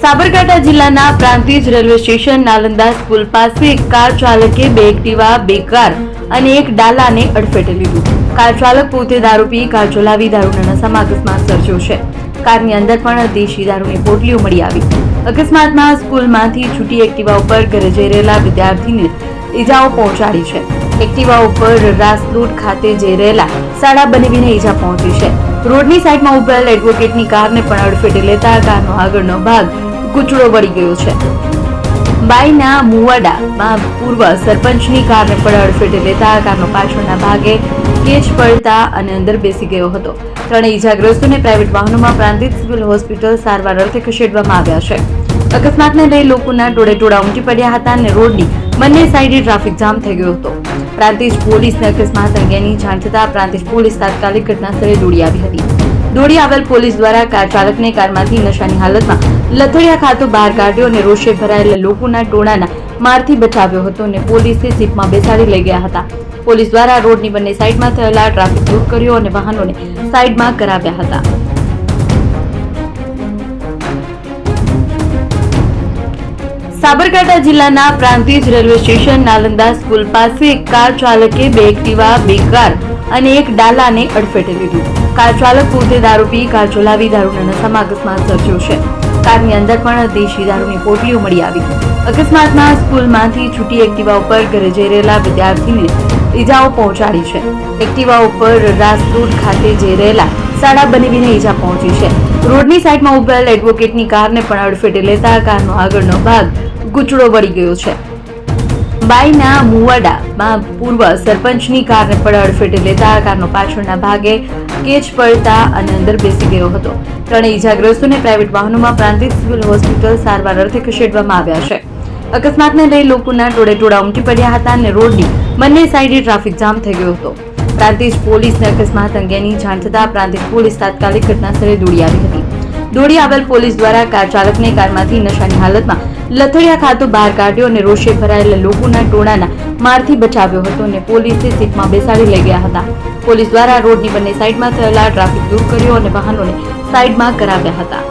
સાબરકાંઠા જિલ્લાના Prantij railway station Nalanda school પાસે એક કાર ચાલકે બે એક્ટિવા, બે કાર અને એક ડાલાને અડફેટે લીધું. કાર ચાલક પોતે દારૂ પી કાર ચલાવી દારૂના નશામાં અકસ્માત સર્જ્યો છે. કારની અંદર પણ દેશી દારૂની પોટલીઓ મળી આવી. અકસ્માતમાં સ્કૂલમાંથી છૂટી એક્ટિવા ઉપર ઘરે જઈ રહેલા વિદ્યાર્થીને ઈજાઓ પહોંચાડી છે. એક્ટિવા ઉપર રાસલોટ ખાતે જઈ રહેલા સાડા બનેવીને ઈજા પહોંચી છે. રોડની સાઈડમાં ઉભેલ એડવોકેટની કારને પણ અડફેટે લેતા કારનો આગળનો ભાગ ગુચડો વળી ગયો છે. બાઈના મુવાડામાં પૂર્વ સરપંચની કારને પણ અડફેટે લેતા કારનો પાછળના ભાગે કેચ પડતા અને અંદર બેસી ગયો હતો. ત્રણેય ઈજાગ્રસ્તોને પ્રાઇવેટ વાહનોમાં પ્રાંતિજ સિવિલ હોસ્પિટલ સારવાર અર્થે ખસેડવામાં આવ્યા છે. અકસ્માતને લઈ લોકોના ટોળે ઉમટી પડ્યા હતા અને રોડની બંને સાઈડે ટ્રાફિક જામ થઈ ગયો હતો. પ્રાંતિજ પોલીસને અકસ્માત અંગેની જાણ થતાં પ્રાંતિજ પોલીસ તાત્કાલિક ઘટનાસ્થળે દોડી આવી હતી. દોડી આવેલ પોલીસ દ્વારા કાર ચાલકને કારમાંથી નશાની હાલતમાં લથડિયા ખાતો બહાર કાઢ્યો અને રોષે ભરાયેલા લોકોના ટોળાના મારથી બચાવ્યો હતો અને પોલીસે જીપમાં બેસાડી લઈ ગયા હતા. પોલીસ દ્વારા રોડની બંને સાઈડમાં થયેલા ટ્રાફિક દૂર કર્યો અને વાહનોને સાઈડમાં કરાવ્યા હતા. સાબરકાંઠા જિલ્લાના Prantij railway station Nalanda school પાસે એક કાર ચાલકે બે એક્ટિવા, બે કાર અને એક ડાલાને અડફેટે લીધું. કાર ચાલક પોતે દારૂ પી કાર ચલાવી દારૂના નશામાં અકસ્માત સર્જ્યો છે. કારની અંદર પણ દેશી દારૂની પોટલીઓ મળી આવી. અકસ્માતમાં સ્કૂલમાંથી છૂટી એક્ટિવા ઉપર ઘરે જઈ રહેલા વિદ્યાર્થીને ઈજાઓ પહોંચાડી છે. એક્ટિવા ઉપર રાસલોટ ખાતે જઈ રહેલા સાડા બનેવીને ઈજા પહોંચી છે. રોડની સાઈડમાં ઉભેલ એડવોકેટની કારને પણ અડફેટે લેતા કારનો આગળનો ભાગ ગુચડો વળી ગયો છે. બાઈના મુવાડામાં પૂર્વ સરપંચની કારને પણ અડફેટે લેતા કારનો પાછળના ભાગે કેચ પડતા અને અંદર બેસી ગયો હતો. ત્રણેય ઈજાગ્રસ્તોને પ્રાઇવેટ વાહનોમાં પ્રાંતિજ સિવિલ હોસ્પિટલ સારવાર અર્થે ખસેડવામાં આવ્યા છે. અકસ્માતને લઈ લોકોના ટોળે ઉમટી પડ્યા હતા અને રોડની બંને સાઈડે ટ્રાફિક જામ થઈ ગયો હતો. પ્રાંતિજ પોલીસને અકસ્માત અંગેની જાણ થતાં પ્રાંતિજ પોલીસ તાત્કાલિક ઘટનાસ્થળે દોડી આવી હતી. દોડી આવેલ પોલીસ દ્વારા કાર ચાલકને કારમાંથી નશાની હાલતમાં લથડિયા ખાતો બહાર કાઢ્યો અને રોષે ભરાયેલા લોકોના ટોળાના મારથી બચાવ્યો હતો અને પોલીસે જીપમાં બેસાડી લઈ ગયા હતા. પોલીસ દ્વારા રોડની બંને સાઈડમાં થયેલા ટ્રાફિક દૂર કર્યો અને વાહનોને સાઈડમાં કરાવ્યા હતા.